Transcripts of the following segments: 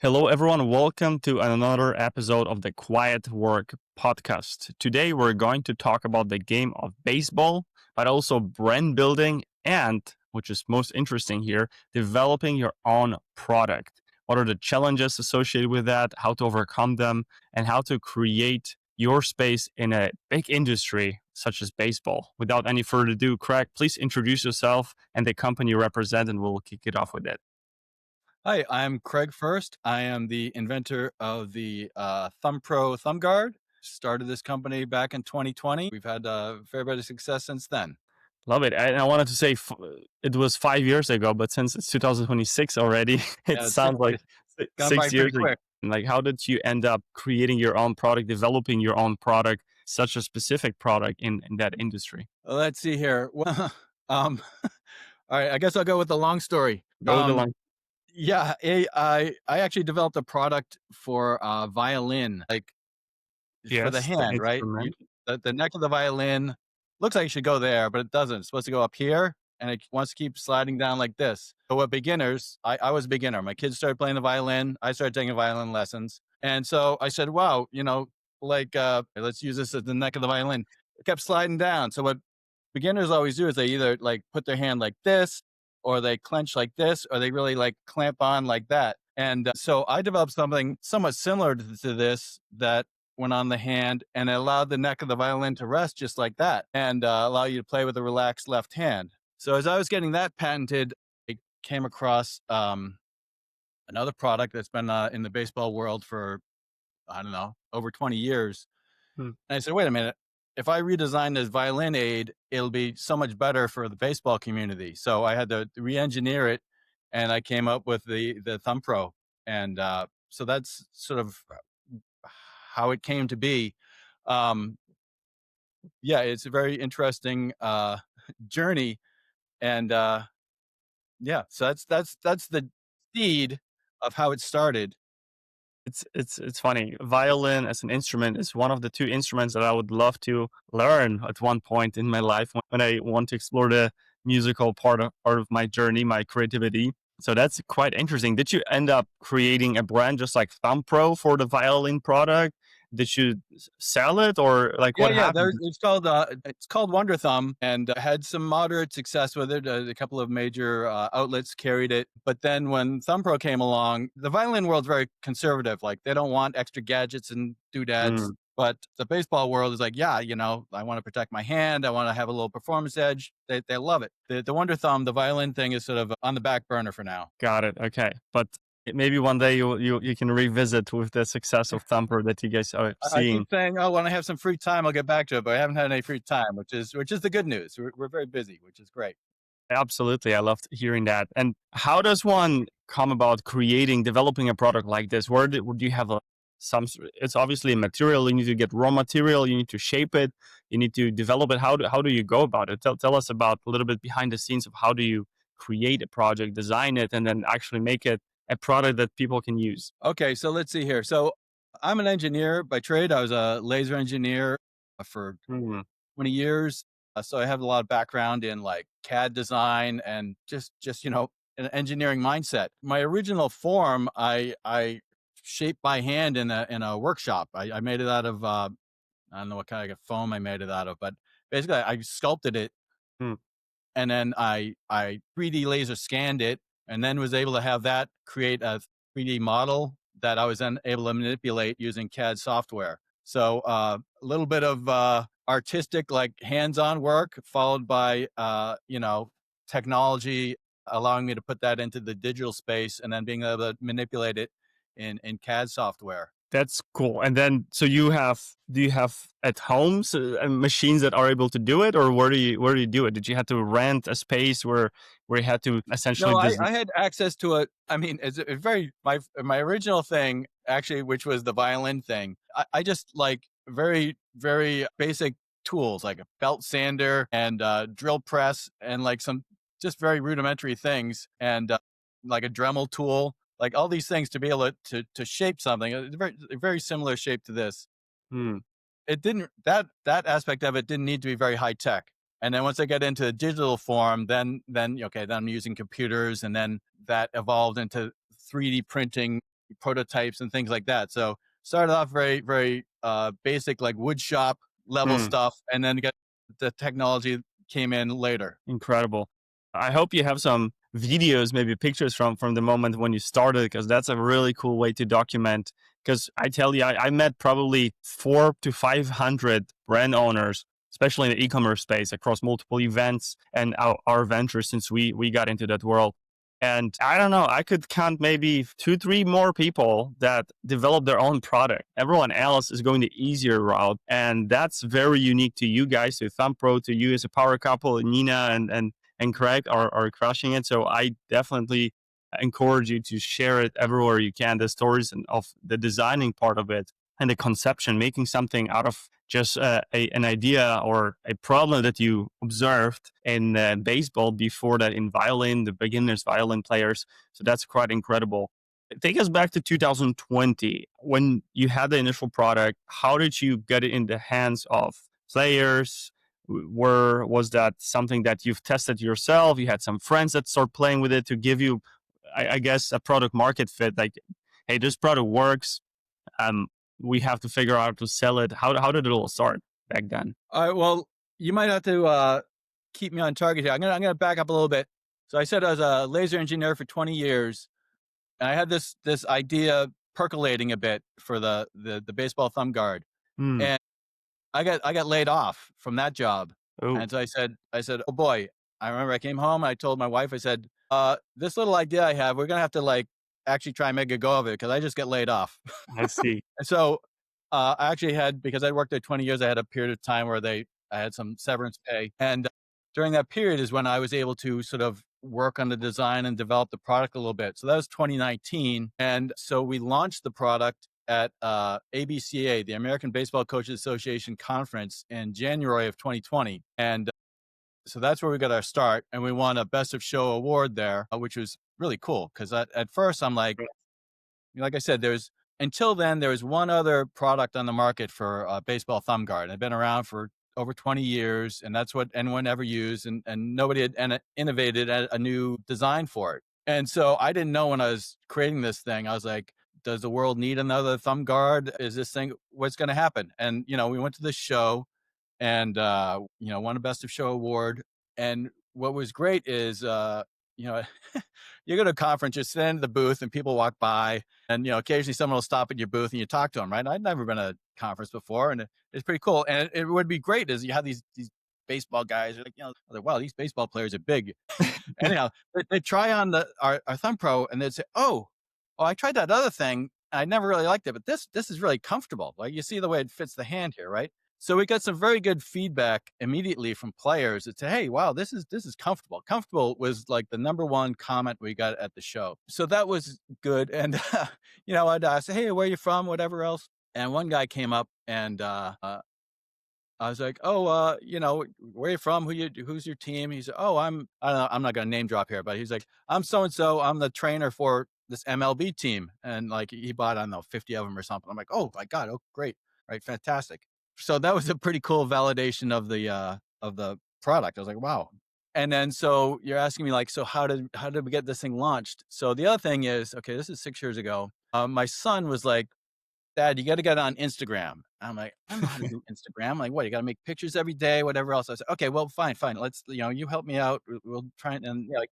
Hello, everyone. Welcome to another episode of the Quiet Work podcast. Today, we're going to talk about the game of baseball, but also brand building and, which is most interesting here, developing your own product. What are the challenges associated with that, how to overcome them, and how to create your space in a big industry such as baseball. Without any further ado, Craig, please introduce yourself and the company you represent, and we'll kick it off with it. Hi, I'm Craig First. I am the inventor of the ThumbPRO thumb guard. Started this company back in 2020. We've had a fair bit of success since then. Love it. And I wanted to say it was 5 years ago, but since it's 2026 already, it Yeah, sounds like gone by 6 years pretty ago. quick. Like, how did you end up creating your own product, developing your own product, such a specific product in that industry? Let's see here. Well, all right, I guess I'll go with the long story. Go with the long. Yeah, I actually developed a product for violin, like for the Yes, the hand, right? instrument. The neck of the violin looks like it should go there, but it doesn't. It's supposed to go up here, and it wants to keep sliding down like this. So what beginners, I was a beginner. My kids started playing the violin. I started taking violin lessons. And so I said, wow, let's use this as the neck of the violin. It kept sliding down. So what beginners always do is they either like put their hand like this, or they clench like this, or they really like clamp on like that. And so I developed something somewhat similar to this that went on the hand, and it allowed the neck of the violin to rest just like that, and allow you to play with a relaxed left hand. So as I was getting that patented, I came across another product that's been in the baseball world for, I don't know, over 20 years. And I said, wait a minute, if I redesign this violin aid, it'll be so much better for the baseball community. So I had to re-engineer it, and I came up with the ThumbPRO. And so that's sort of how it came to be. Yeah, it's a very interesting journey. And yeah, so that's the seed of how it started. It's funny. Violin as an instrument is one of the two instruments that I would love to learn at one point in my life when I want to explore the musical part of my journey, my creativity. So that's quite interesting. Did you end up creating a brand just like ThumbPRO for the violin product? Did you sell it, or like Yeah, what yeah. happened? It's called Wonder Thumb, and had some moderate success with it. A couple of major outlets carried it, but then when ThumbPRO came along, the violin world's very conservative. Like they don't want extra gadgets and doodads. Mm. But the baseball world is like, yeah, I want to protect my hand. I want to have a little performance edge. They love it. The Wonder Thumb, the violin thing is sort of on the back burner for now. Got it. Okay, but maybe one day you can revisit with the success of Thumper that you guys are I seeing. keep saying, oh, when I have some free time, I'll get back to it. But I haven't had any free time, which is the good news. We're very busy, which is great. Absolutely. I loved hearing that. And how does one come about developing a product like this? Would you have it's obviously a material. You need to get raw material. You need to shape it. You need to develop it. How do you go about it? Tell us about a little bit behind the scenes of how do you create a project, design it, and then actually make it a product that people can use. Okay, so let's see here. So I'm an engineer by trade. I was a laser engineer for 20 years. So I have a lot of background in like CAD design and just an engineering mindset. My original form, I shaped by hand in a workshop. I made it out of I don't know what kind of foam I made it out of, but basically I sculpted it, Hmm. and then I 3D laser scanned it, and then was able to have that create a 3D model that I was then able to manipulate using CAD software. So a little bit of artistic, like hands-on work, followed by technology allowing me to put that into the digital space, and then being able to manipulate it in CAD software. That's cool. And then, do you have at home machines that are able to do it, or where do you do it? Did you have to rent a space where you had to essentially No, I had access to it. I mean, it's a very my original thing actually, which was the violin thing. I just like very very basic tools like a belt sander and drill press and like some just very rudimentary things, and like a Dremel tool, like all these things to be able to shape something. A very similar shape to this. Hmm. It didn't that aspect of it didn't need to be very high tech. And then once I get into the digital form, then I'm using computers, and then that evolved into 3D printing, prototypes and things like that. So started off very, very basic, like wood shop level Hmm. stuff, and then get the technology came in later. Incredible. I hope you have some videos, maybe pictures from the moment when you started, because that's a really cool way to document. Because I tell you, I met probably 400 to 500 brand owners, especially in the e-commerce space, across multiple events and our ventures since we got into that world. And I don't know, I could count maybe 2, 3 more people that develop their own product. Everyone else is going the easier route. And that's very unique to you guys, to ThumbPRO, to you as a power couple, Nina and Craig are crushing it. So I definitely encourage you to share it everywhere you can, the stories and of the designing part of it and the conception, making something out of just an idea or a problem that you observed in baseball before that in violin, the beginners violin players. So that's quite incredible. Take us back to 2020 when you had the initial product. How did you get it in the hands of players? Was that something that you've tested yourself? You had some friends that start playing with it to give you, I guess, a product market fit. Like, hey, this product works. Um, we have to figure out how to sell it. How did it all start back then? All right. Well, you might have to keep me on target here. I'm gonna back up a little bit. So I said I was a laser engineer for 20 years, and I had this idea percolating a bit for the baseball thumb guard, Hmm. and I got laid off from that job. Oh, And so I said, oh boy. I remember I came home. I told my wife, I said, this little idea I have, we're gonna have to like actually try and make a go of it because I just get laid off. I see. And so I actually had, because I worked there 20 years, I had a period of time where I had some severance pay. And during that period is when I was able to sort of work on the design and develop the product a little bit. So that was 2019. And so we launched the product at ABCA, the American Baseball Coaches Association conference in January of 2020. And so that's where we got our start. And we won a Best of Show award there, which was really cool. Because at first I'm like I said, until then, there was one other product on the market for baseball thumb guard. It'd been around for over 20 years, and that's what anyone ever used, and nobody had innovated a new design for it. And so I didn't know when I was creating this thing, I was like, does the world need another thumb guard? Is this thing, what's going to happen? And, we went to this show and, won a Best of Show award. And what was great is, you know, you go to a conference, you sit in the booth and people walk by and, occasionally someone will stop at your booth and you talk to them, right? I'd never been to a conference before and it's pretty cool. And it would be great is you have these baseball guys are like, wow, these baseball players are big. Anyhow, they try on our ThumbPRO and they'd say, oh, I tried that other thing. I never really liked it, but this is really comfortable. Like you see the way it fits the hand here, right? So we got some very good feedback immediately from players that say, hey, wow, this is comfortable. Comfortable was like the number one comment we got at the show. So that was good. And, I'd say, hey, where are you from? Whatever else. And one guy came up and I was like, oh, where are you from? Who's your team? He said, oh, I don't know, I'm not going to name drop here, but he's like, I'm so-and-so. I'm the trainer for this MLB team. And like he bought, I don't know, 50 of them or something. I'm like, oh my God. Oh, great. Right. Fantastic. So that was a pretty cool validation of the product. I was like, wow. And then, so you're asking me like, so how did we get this thing launched? So the other thing is, okay, this is 6 years ago. My son was like, Dad, you got to get on Instagram. I'm like, I don't know how to do Instagram. I'm like, what? You got to make pictures every day, whatever else. I said, okay, well, fine. Let's, you help me out. We'll try and like,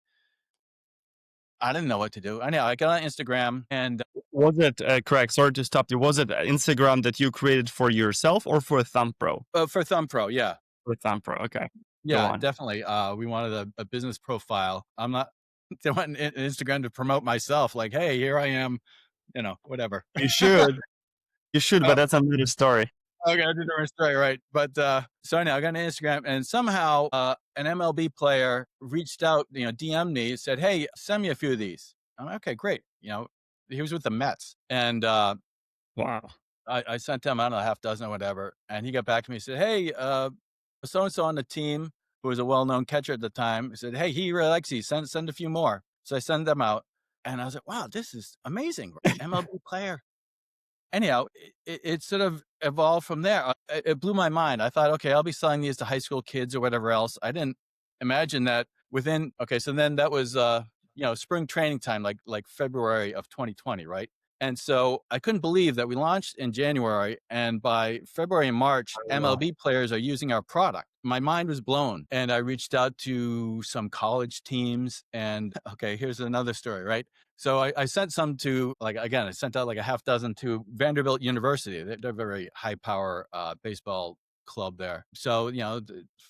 I didn't know what to do. I got on Instagram and Was it correct? Sorry to stop you. Was it Instagram that you created for yourself or for ThumbPRO? for ThumbPRO, yeah. For ThumbPRO, okay. Go Yeah, on. definitely. We wanted a business profile. I'm not doing Instagram to promote myself. Like, hey, here I am. Whatever. You should. You should, but Oh, that's another story. okay, I did the story right. But so anyhow, I got on Instagram, and somehow an MLB player reached out, DM'd me, said, "Hey, send me a few of these." I'm like, okay, great. He was with the Mets, and Wow. I sent him, I don't know, a half dozen or whatever, and he got back to me and said, "Hey, so and so on the team who was a well-known catcher at the time said, hey, he really likes these. Send a few more." So I sent them out, and I was like, wow, this is amazing. MLB player. Anyhow, it sort of evolved from there. It blew my mind. I thought, okay, I'll be selling these to high school kids or whatever else. I didn't imagine that so then that was, spring training time, like February of 2020, right? And so I couldn't believe that we launched in January, and by February and March, Oh, wow. MLB players are using our product. My mind was blown. And I reached out to some college teams. And okay, here's another story, right? So I sent some to, like, again, I sent out like a half dozen to Vanderbilt University. They're a very high power baseball club there. So, a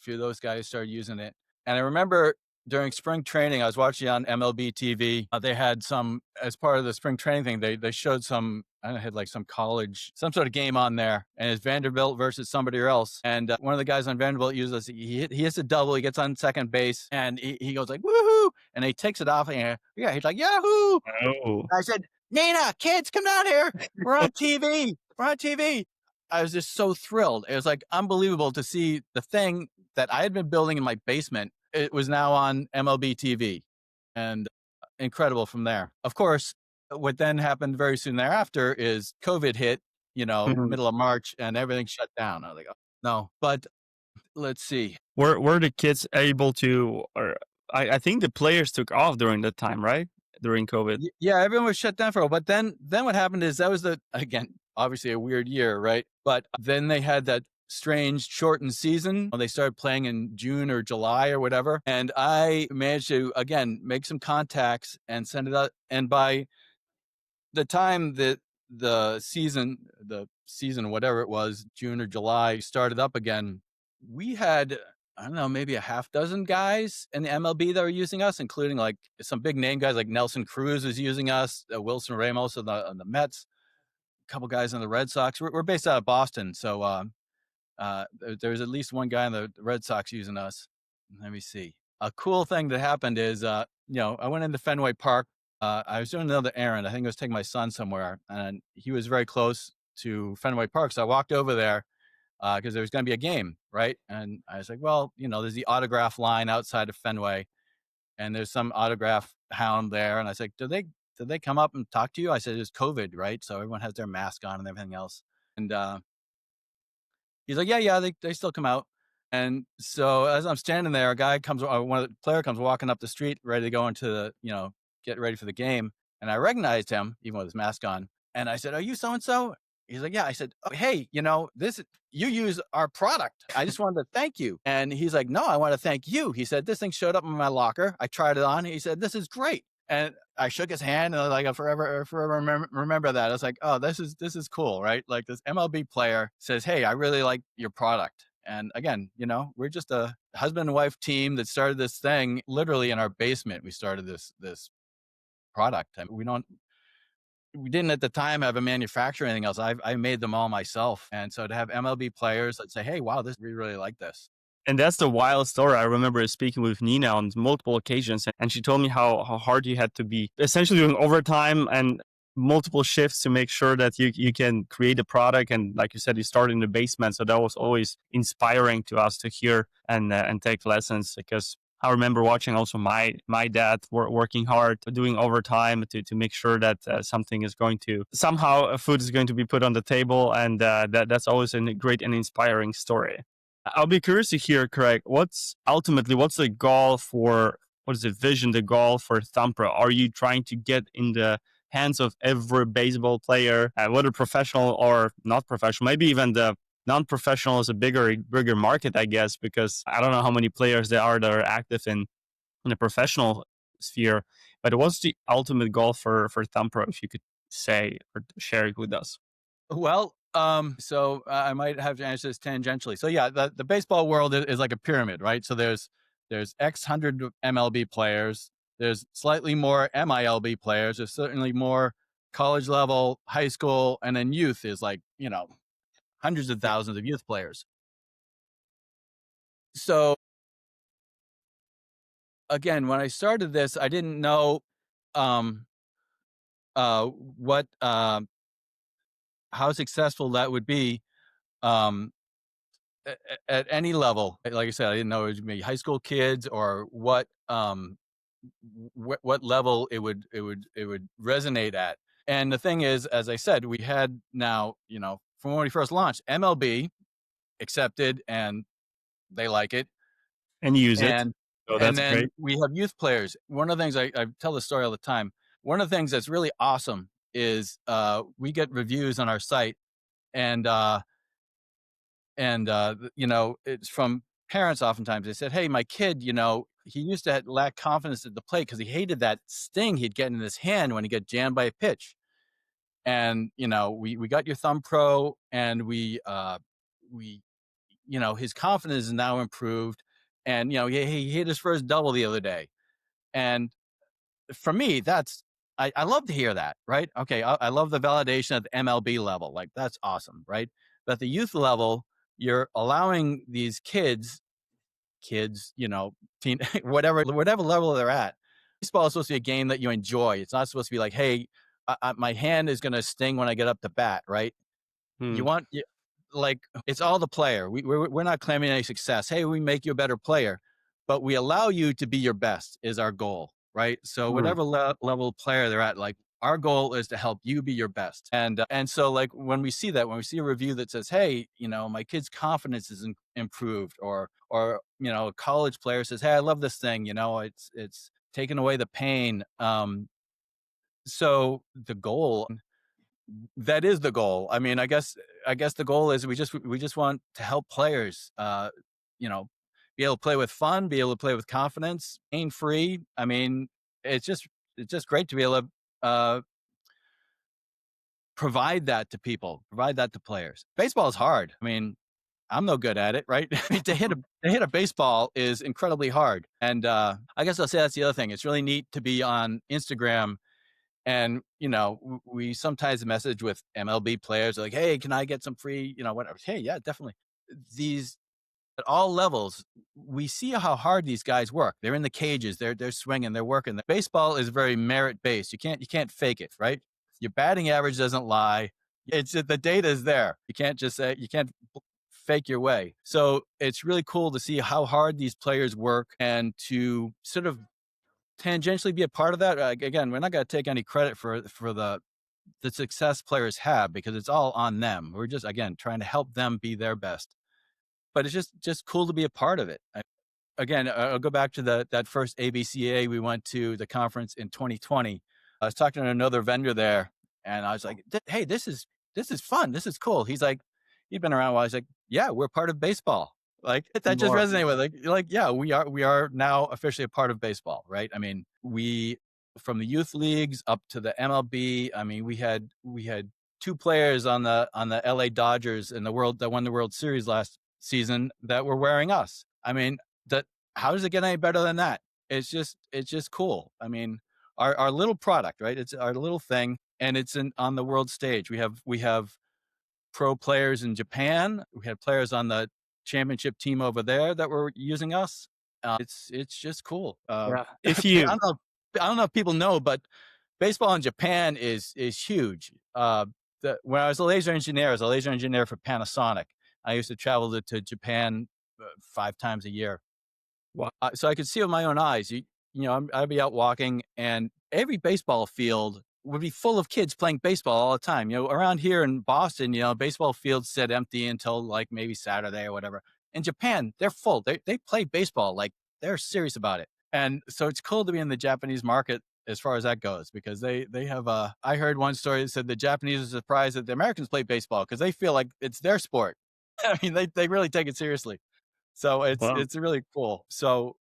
few of those guys started using it. And I remember during spring training, I was watching on MLB TV. They had some, as part of the spring training thing, they showed some, I don't know, had like some sort of game on there, and it's Vanderbilt versus somebody else. And one of the guys on Vanderbilt uses, he hits a double, he gets on second base, and he goes like, woohoo, and he takes it off, and he's like, yahoo. Oh. I said, Nina, kids, come down here. We're on TV. We're on TV. I was just so thrilled. It was like unbelievable to see the thing that I had been building in my basement. It was now on MLB TV, and incredible from there. Of course, what then happened very soon thereafter is COVID hit, Mhm. middle of March, and everything shut down. I was like, oh, no. But let's see. Were the kids able to, or I think the players took off during that time, right? During COVID. Yeah, everyone was shut down for a while. But then what happened is that was again, obviously a weird year, right? But then they had that strange shortened season. They started playing in June or July or whatever. And I managed to, again, make some contacts and send it out. And by the time that the season, whatever it was, June or July, started up again, we had, I don't know, maybe a half dozen guys in the MLB that were using us, including like some big name guys like Nelson Cruz was using us, Wilson Ramos on the Mets, a couple guys on the Red Sox. We're based out of Boston, so there's at least one guy on the Red Sox using us. Let me see. A cool thing that happened is, I went into Fenway Park. I was doing another errand. I think I was taking my son somewhere, and he was very close to Fenway Park. So I walked over there because there was going to be a game, right? And I was like, well, there's the autograph line outside of Fenway, and there's some autograph hound there. And I was like, did they come up and talk to you? I said, it's COVID, right? So everyone has their mask on and everything else. And he's like, yeah, they still come out. And so as I'm standing there, one of the player comes walking up the street, ready to go into the, get ready for the game. And I recognized him, even with his mask on. And I said, are you so-and-so? He's like, yeah. I said, oh, hey, you use our product. I just wanted to thank you. And he's like, no, I want to thank you. He said, this thing showed up in my locker. I tried it on. He said, this is great. And I shook his hand, and I forever remember that. I was like, oh, this is cool, right? Like this MLB player says, hey, I really like your product. And again, we're just a husband and wife team that started this thing literally in our basement. We started this product. I mean, we didn't at the time have a manufacturer or anything else. I made them all myself. And so to have MLB players that say, hey, wow, we really like this. And that's the wild story. I remember speaking with Nina on multiple occasions, and she told me how hard you had to be essentially doing overtime and multiple shifts to make sure that you can create a product. And like you said, you started in the basement. So that was always inspiring to us to hear and take lessons, because I remember watching also my dad working hard, doing overtime to make sure that something is going to, somehow food is going to be put on the table. And that's always a great and inspiring story. I'll be curious to hear, Craig, what's the goal for, what is the vision, the goal for ThumbPRO? Are you trying to get in the hands of every baseball player, whether professional or not professional? Maybe even the non-professional is a bigger market, I guess, because I don't know how many players there are that are active in the professional sphere. But what's the ultimate goal for ThumbPRO, if you could say or share it with us? Well, so I might have to answer this tangentially. So yeah, the baseball world is like a pyramid, right? So there's X hundred MLB players. There's slightly more MILB players. There's certainly more college level, high school, and then youth is like, hundreds of thousands of youth players. So again, when I started this, I didn't know what how successful that would be um, at any level. Like I said, I didn't know it would be high school kids or what level it would resonate at. And the thing is, as I said, we had now, from when we first launched, MLB accepted and they like it. And use it. And So and that's then great. we have youth players. One of the things I tell the story all the time. One of the things that's really awesome is we get reviews on our site, and it's from parents. Oftentimes they said, hey, my kid, he used to lack confidence at the plate because he hated that sting he'd get in his hand when he got jammed by a pitch. And we got your ThumbPRO, and we his confidence is now improved, and he hit his first double the other day. And for me, I love to hear that, right? Okay, I love the validation at the MLB level, like that's awesome, right? But at the youth level, you're allowing these kids, teen, whatever level they're at. Baseball is supposed to be a game that you enjoy. It's not supposed to be like, hey, my hand is going to sting when I get up to bat, right? Hmm. You want, like, it's all the player. We're not claiming any success. Hey, we make you a better player, but we allow you to be your best is our goal, right? So whatever level player they're at, like, our goal is to help you be your best. And so, like, when we see a review that says, hey, my kid's confidence is improved, or a college player says, hey, I love this thing, it's taken away the pain. So the goal, that is the goal. I mean, I guess the goal is we just want to help players, be able to play with fun, be able to play with confidence, pain free. I mean, it's just great to be able to provide that to people, provide that to players. Baseball is hard. I mean, I'm no good at it, right? I mean, to hit a baseball is incredibly hard. And I guess I'll say that's the other thing. It's really neat to be on Instagram. And, we sometimes message with MLB players like, hey, can I get some free, whatever. Hey, yeah, definitely. These, at all levels, we see how hard these guys work. They're in the cages, they're swinging, they're working. The baseball is very merit based. You can't fake it, right? Your batting average doesn't lie. It's the data is there. You can't just say, you can't fake your way. So it's really cool to see how hard these players work, and to sort of tangentially be a part of that. Again, we're not going to take any credit for the success players have, because it's all on them. We're just, again, trying to help them be their best. But it's just cool to be a part of it. Again, I'll go back to that first ABCA. We went to the conference in 2020. I was talking to another vendor there, and I was like, hey, this is fun. This is cool. He's like, he'd been around a while. He's like, yeah, we're part of baseball. Like, that just resonated with, like, yeah, we are now officially a part of baseball, right? I mean, from the youth leagues up to the MLB. I mean, we had two players on the LA Dodgers that won the World Series last season that were wearing us. I mean, how does it get any better than that? It's just cool. I mean, our little product, right? It's our little thing, and it's on the world stage. We have pro players in Japan. We had players on the championship team over there that were using us. It's just cool. Yeah. I don't know if people know, but baseball in Japan is huge. When I was a laser engineer, for Panasonic. I used to travel to Japan 5 times a year. Wow. So I could see with my own eyes. I'd be out walking, and every baseball field would be full of kids playing baseball all the time. Around here in Boston, baseball fields sit empty until like maybe Saturday or whatever. In Japan, they're full. They play baseball, like they're serious about it. And so it's cool to be in the Japanese market as far as that goes, because they have I heard one story that said the Japanese are surprised that the Americans play baseball because they feel like it's their sport. I mean, they really take it seriously. So it's really cool. So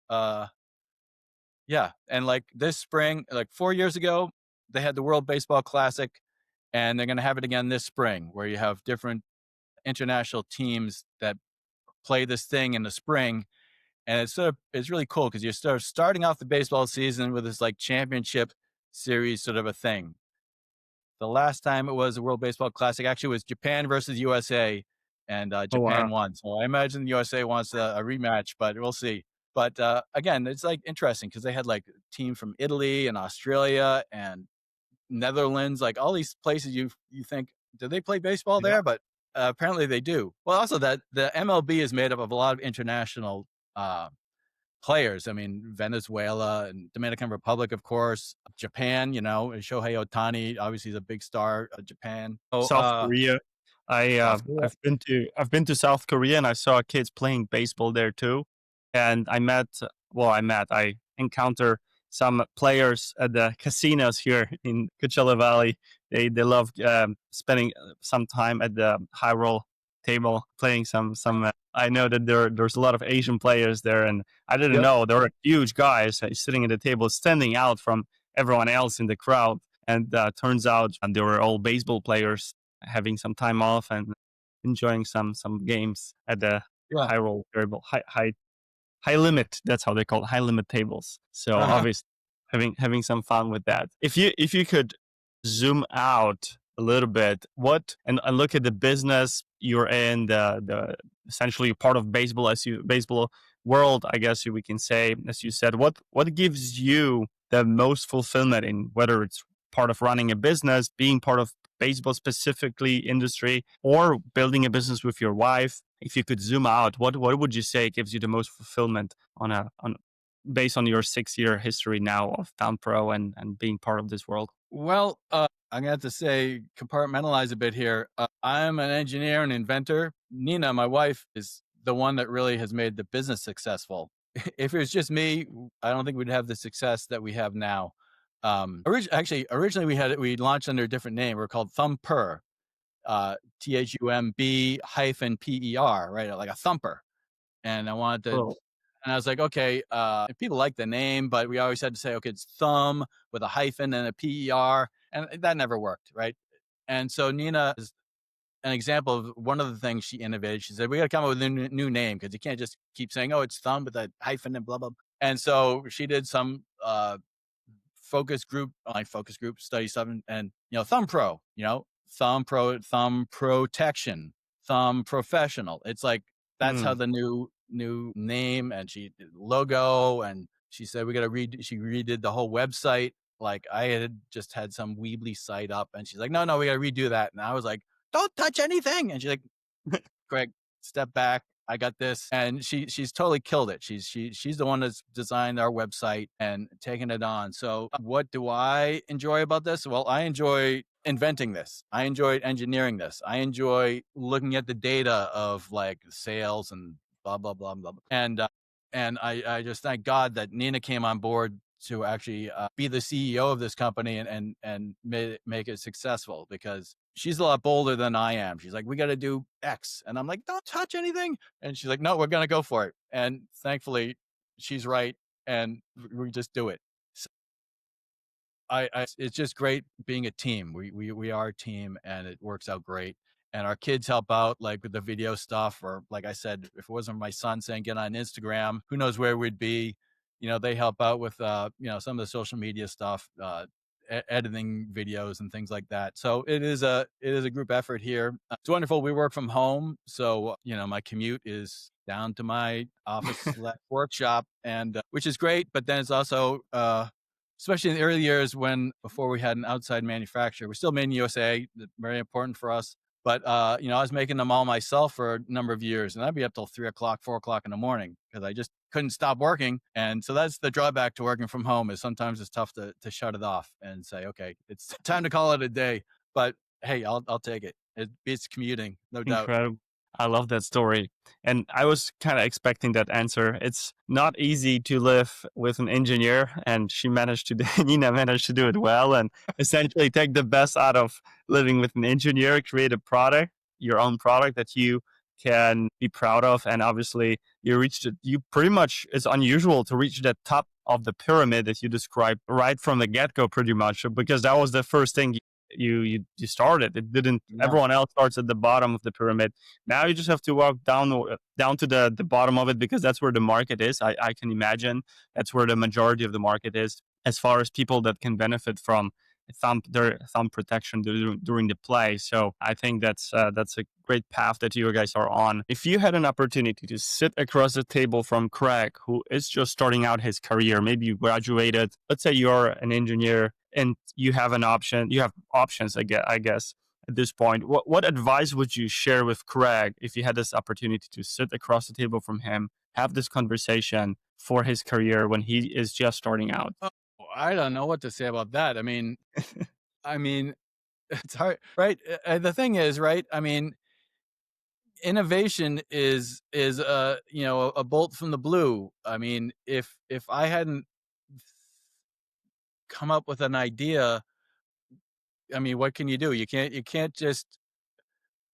yeah. And like this spring, like 4 years ago, they had the World Baseball Classic, and they're going to have it again this spring, where you have different international teams that play this thing in the spring. And it's really cool, because you're starting off the baseball season with this like championship series sort of a thing. The last time it was a World Baseball Classic actually was Japan versus USA, and Japan won. So I imagine the USA wants a rematch, but we'll see. But again, it's like interesting, because they had like a team from Italy and Australia and Netherlands, like all these places you think, do they play baseball there? But apparently they do. Well, also that the MLB is made up of a lot of international players. I mean, Venezuela and Dominican Republic, of course, Japan, Shohei Ohtani, obviously is a big star of Japan. South Korea. I've been to South Korea, and I saw kids playing baseball there too. And I encountered some players at the casinos here in Coachella Valley. They love spending some time at the high roll table playing some. I know that there's a lot of Asian players there, and I didn't Yep. know there were huge guys sitting at the table, standing out from everyone else in the crowd. And turns out they were all baseball players having some time off and enjoying some games at the Yeah. high roll variable high limit. That's how they call it, high limit tables. So Uh-huh. obviously having some fun with that. If you could zoom out a little bit, and look at the business you're in, the essentially part of baseball baseball world, I guess we can say, as you said, what gives you the most fulfillment in whether it's part of running a business, being part of baseball specifically industry, or building a business with your wife? If you could zoom out, what would you say gives you the most fulfillment on based on your 6-year history now of ThumbPRO and being part of this world? Well, I'm gonna have to say compartmentalize a bit here. I'm an engineer and inventor. Nina, my wife, is the one that really has made the business successful. If it was just me, I don't think we'd have the success that we have now. Originally we launched under a different name. We're called ThumbPRO, THUMB-PER, right? Like a thumper. And I wanted to, Cool. and I was like, okay, people like the name, but we always had to say, okay, it's thumb with a hyphen and a PER, and that never worked, right? And so Nina is an example of one of the things she innovated. She said, we got to come up with a new name because you can't just keep saying, oh, it's thumb with a hyphen and blah, blah. And so she did some online focus group study stuff, and ThumbPRO, thumb protection, thumb professional. It's like that's how Hmm. the new name, and she logo, and she said we got to she redid the whole website. Like I had just had some Weebly site up, and she's like, no, we got to redo that. And I was like, don't touch anything. And she's like, Greg, step back. I got this. And she's totally killed it. She's the one that's designed our website and taken it on. So what do I enjoy about this? Well, I enjoy inventing this. I enjoy engineering this. I enjoy looking at the data of like sales and blah, blah, blah, blah. And I just thank God that Nina came on board to actually be the CEO of this company and make it successful, because she's a lot bolder than I am. She's like, we got to do X. And I'm like, don't touch anything. And she's like, no, we're going to go for it. And thankfully she's right. And we just do it. So it's just great being a team. We are a team, and it works out great. And our kids help out like with the video stuff, or like I said, if it wasn't my son saying get on Instagram, who knows where we'd be. They help out with some of the social media stuff, editing videos and things like that. So it is a group effort here. It's wonderful. We work from home, so my commute is down to my office workshop, and which is great. But then it's also especially in the early years before we had an outside manufacturer. We still made in USA, very important for us. But I was making them all myself for a number of years, and I'd be up till 3 o'clock, 4 o'clock in the morning because I just couldn't stop working. And so that's the drawback to working from home, is sometimes it's tough to shut it off and say, okay, it's time to call it a day. But hey, I'll take it. It beats commuting, no doubt. Incredible. I love that story. And I was kind of expecting that answer. It's not easy to live with an engineer, and Nina managed to do it well and essentially take the best out of living with an engineer, create a product, your own product that you can be proud of. And obviously you pretty much, it's unusual to reach the top of the pyramid that you described right from the get-go, pretty much, because that was the first thing you started. It didn't. Yeah. Everyone else starts at the bottom of the pyramid. Now you just have to walk down to the bottom of it, because that's where the market is. I can imagine that's where the majority of the market is, as far as people that can benefit from their thumb protection during the play. So I think that's a great path that you guys are on. If you had an opportunity to sit across the table from Craig, who is just starting out his career, maybe you graduated, let's say you're an engineer and you have options, I guess, at this point. What advice would you share with Craig if you had this opportunity to sit across the table from him, have this conversation for his career when he is just starting out? Oh, I don't know what to say about that. I mean, it's hard, right? The thing is, right? I mean, innovation is a bolt from the blue. I mean, if I hadn't come up with an idea I mean, what can you do? You can't just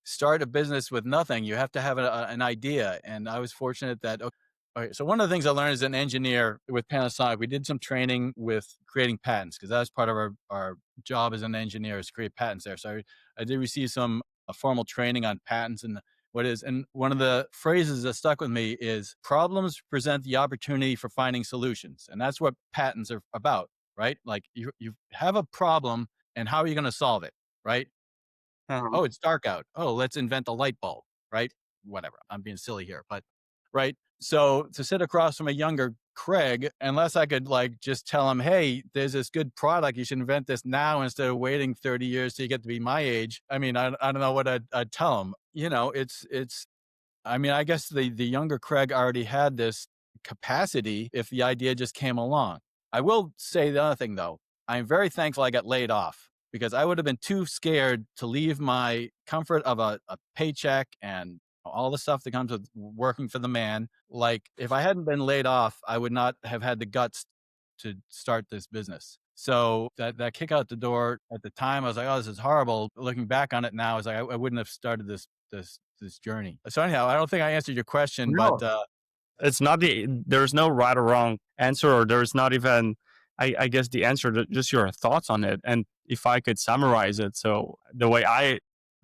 start a business with nothing. You have to have an idea. And I was fortunate that, okay, so one of the things I learned as an engineer with Panasonic, we did some training with creating patents because that was part of our job as an engineer is to create patents there. So I did receive some formal training on patents and and one of the phrases that stuck with me is problems present the opportunity for finding solutions. And that's what patents are about, right? Like you have a problem and how are you going to solve it? Right. Uh-huh. Oh, it's dark out. Oh, let's invent a light bulb, right? Whatever. I'm being silly here, but right. So to sit across from a younger Craig, unless I could like just tell him, hey, there's this good product, you should invent this now instead of waiting 30 years till you get to be my age. I mean, I don't know what I'd tell him. I mean, I guess the younger Craig already had this capacity if the idea just came along. I will say the other thing though. I'm very thankful I got laid off because I would have been too scared to leave my comfort of a paycheck and all the stuff that comes with working for the man. Like if I hadn't been laid off, I would not have had the guts to start this business. So that kick out the door at the time, I was like, oh, this is horrible. Looking back on it now, I was like, I wouldn't have started this journey. So anyhow, I don't think I answered your question, but No, it's not there's no right or wrong answer, or there's not even, I guess, the answer, just your thoughts on it. And if I could summarize it, so the way I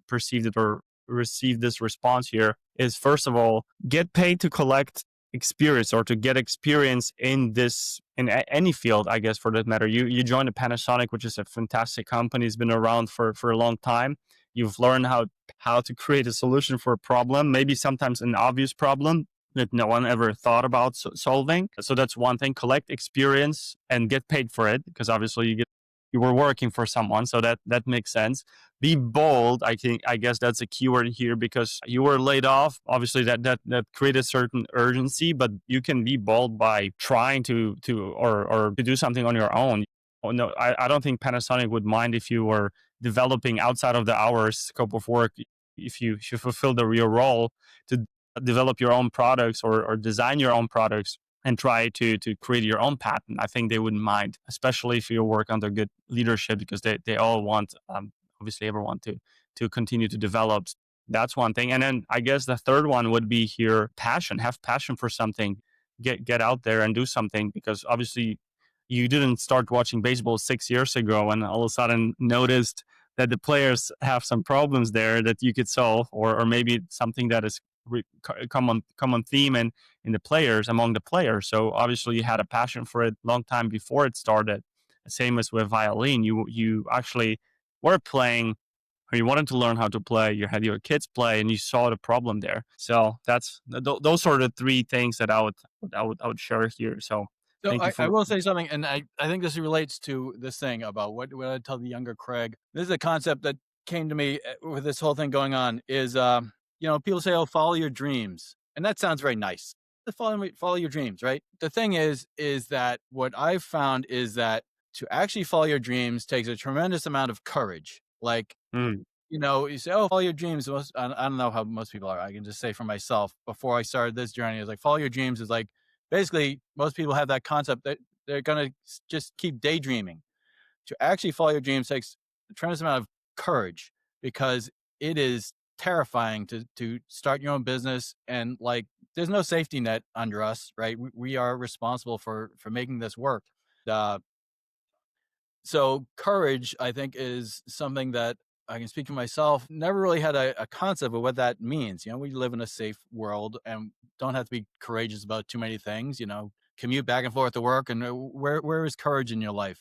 perceived it or received this response here is, first of all, get paid to collect experience or to get experience in this, in any field, I guess, for that matter. You joined a Panasonic, which is a fantastic company. It's been around for a long time. You've learned how to create a solution for a problem, maybe sometimes an obvious problem that no one ever thought about solving. So that's one thing. Collect experience and get paid for it, because obviously you were working for someone, so that makes sense. Be bold. I guess that's a keyword here, because you were laid off. Obviously, that created certain urgency, but you can be bold by trying or to do something on your own. Oh, no, I don't think Panasonic would mind if you were developing outside of the hours scope of work, if you fulfill the real role to develop your own products, or design your own products and try to create your own patent. I think they wouldn't mind, especially if you work under good leadership, because they all want, obviously everyone to continue to develop. That's one thing. And then I guess the third one would be here, passion. Have passion for something. Get out there and do something, because obviously you didn't start watching baseball 6 years ago and all of a sudden noticed that the players have some problems there that you could solve, or maybe something that is common theme in the players, among the players. So obviously you had a passion for it long time before it started. Same as with violin, you actually were playing, or you wanted to learn how to play. You had your kids play, and you saw the problem there. So those are the three things that I would share here. So so thank you I for. will say something, and I think this relates to this thing about what I tell the younger Craig. This is a concept that came to me with this whole thing going on is, people say, oh, follow your dreams. And that sounds very nice. Follow your dreams, right? The thing is that what I've found is that to actually follow your dreams takes a tremendous amount of courage. Like, Mm, you say, oh, follow your dreams. I don't know how most people are. I can just say for myself, before I started this journey, it's like, follow your dreams is like, basically, most people have that concept that they're going to just keep daydreaming. To actually follow your dreams takes a tremendous amount of courage, because it is terrifying to start your own business, and like there's no safety net under us, right? We are responsible for making this work. Uh, so courage, I think, is something that I can speak for myself. Never really had a concept of what that means. We live in a safe world and don't have to be courageous about too many things. Commute back and forth to work, and where is courage in your life?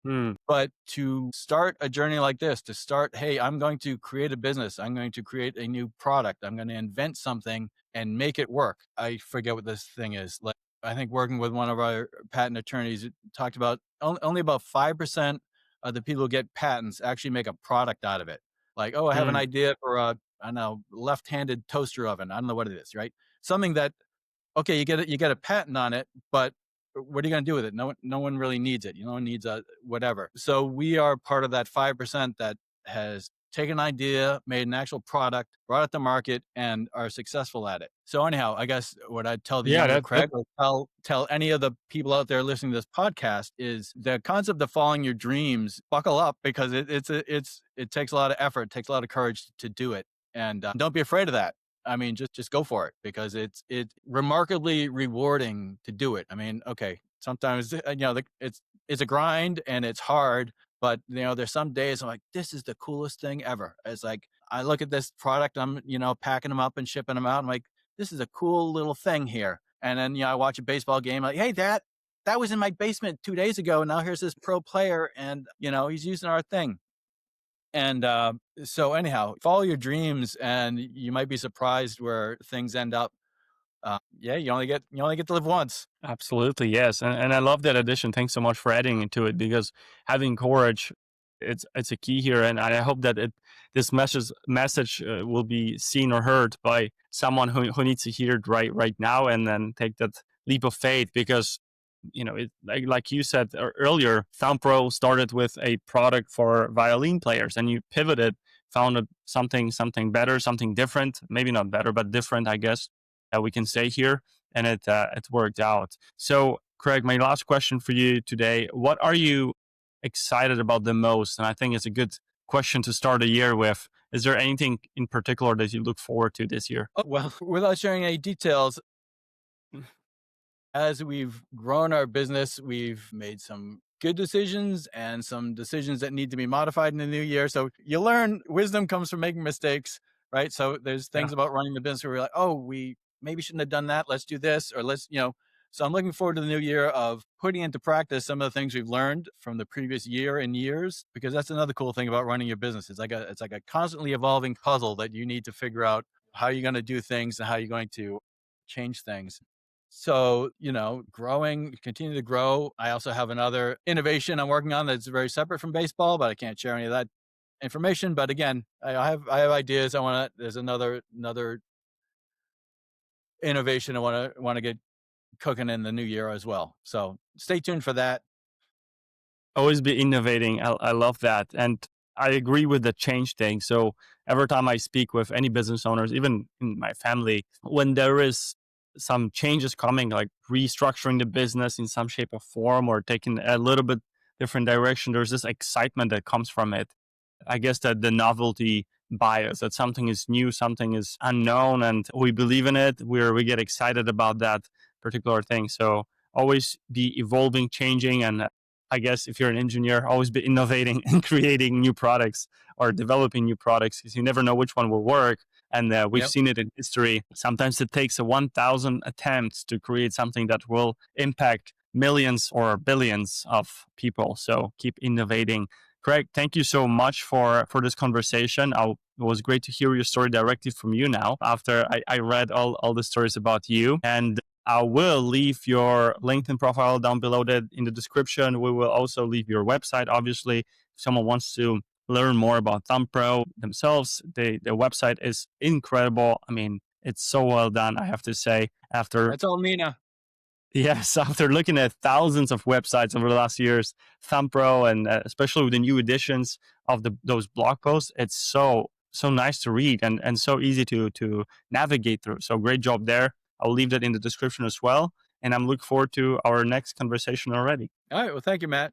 mm, But to start a journey like this, to start, hey, I'm going to create a business. I'm going to create a new product. I'm going to invent something and make it work. I forget what this thing is. Like, I think working with one of our patent attorneys talked about only about 5% of the people who get patents actually make a product out of it. Like, oh, I have an mm. idea for I don't know, left-handed toaster oven. I don't know what it is, right? Something that, okay, you get a patent on it, but what are you going to do with it? No one really needs it. No one needs a whatever. So we are part of that 5% that has take an idea, made an actual product, brought it to market, and are successful at it. So anyhow, I guess what I'd tell the Yeah, younger that Craig, or tell any of the people out there listening to this podcast, is the concept of following your dreams. Buckle up, because it takes a lot of effort, it takes a lot of courage to do it, and don't be afraid of that. I mean, just go for it, because it's remarkably rewarding to do it. I mean, okay, sometimes it's a grind and it's hard, but there's some days I'm like, this is the coolest thing ever. It's like, I look at this product, I'm packing them up and shipping them out. I'm like, this is a cool little thing here. And then I watch a baseball game, like, hey, Dad, that was in my basement 2 days ago, and now here's this pro player, and he's using our thing. And so anyhow, follow your dreams, and you might be surprised where things end up. Yeah, you only get to live once. absolutely, yes. And I love that addition. Thanks so much for adding into it, because having courage, it's a key here. And I hope that this message will be seen or heard by someone who needs to hear it right now, and then take that leap of faith. Because like you said earlier, ThumbPRO started with a product for violin players, and you pivoted, found something better, something different, maybe not better, but different, I guess, that we can say here, and it worked out. So, Craig, my last question for you today: what are you excited about the most? And I think it's a good question to start a year with. Is there anything in particular that you look forward to this year? Oh, well, without sharing any details, as we've grown our business, we've made some good decisions and some decisions that need to be modified in the new year. So you learn, wisdom comes from making mistakes, right? So there's things about running the business where we're like, oh, we maybe shouldn't have done that. Let's do this, or So I'm looking forward to the new year of putting into practice some of the things we've learned from the previous year and years, because that's another cool thing about running your business. It's like a constantly evolving puzzle that you need to figure out how you're going to do things and how you're going to change things. So, continue to grow. I also have another innovation I'm working on that's very separate from baseball, but I can't share any of that information. But again, I have ideas. There's another innovation I want to get cooking in the new year as well. So stay tuned for that. Always be innovating. I love that. And I agree with the change thing. So every time I speak with any business owners, even in my family, when there is some changes coming, like restructuring the business in some shape or form, or taking a little bit different direction, there's this excitement that comes from it. I guess that the novelty bias, that something is new, something is unknown, and we believe in it, we get excited about that particular thing. So always be evolving, changing, and I guess if you're an engineer, always be innovating and creating new products or developing new products, because you never know which one will work. And we've Yep. seen it in history. Sometimes it takes 1,000 attempts to create something that will impact millions or billions of people. So keep innovating. Craig, thank you so much for this conversation. It was great to hear your story directly from you now, after I read all the stories about you. And I will leave your LinkedIn profile down below that in the description. We will also leave your website. Obviously, if someone wants to learn more about ThumbPRO themselves, the website is incredible. I mean, it's so well done, I have to say. That's all Mina. Yes, after looking at thousands of websites over the last years, ThumbPRO, and especially with the new editions of those blog posts, it's so nice to read, and so easy to navigate through. So great job there. I'll leave that in the description as well. And I'm looking forward to our next conversation already. All right. Well, thank you, Matt.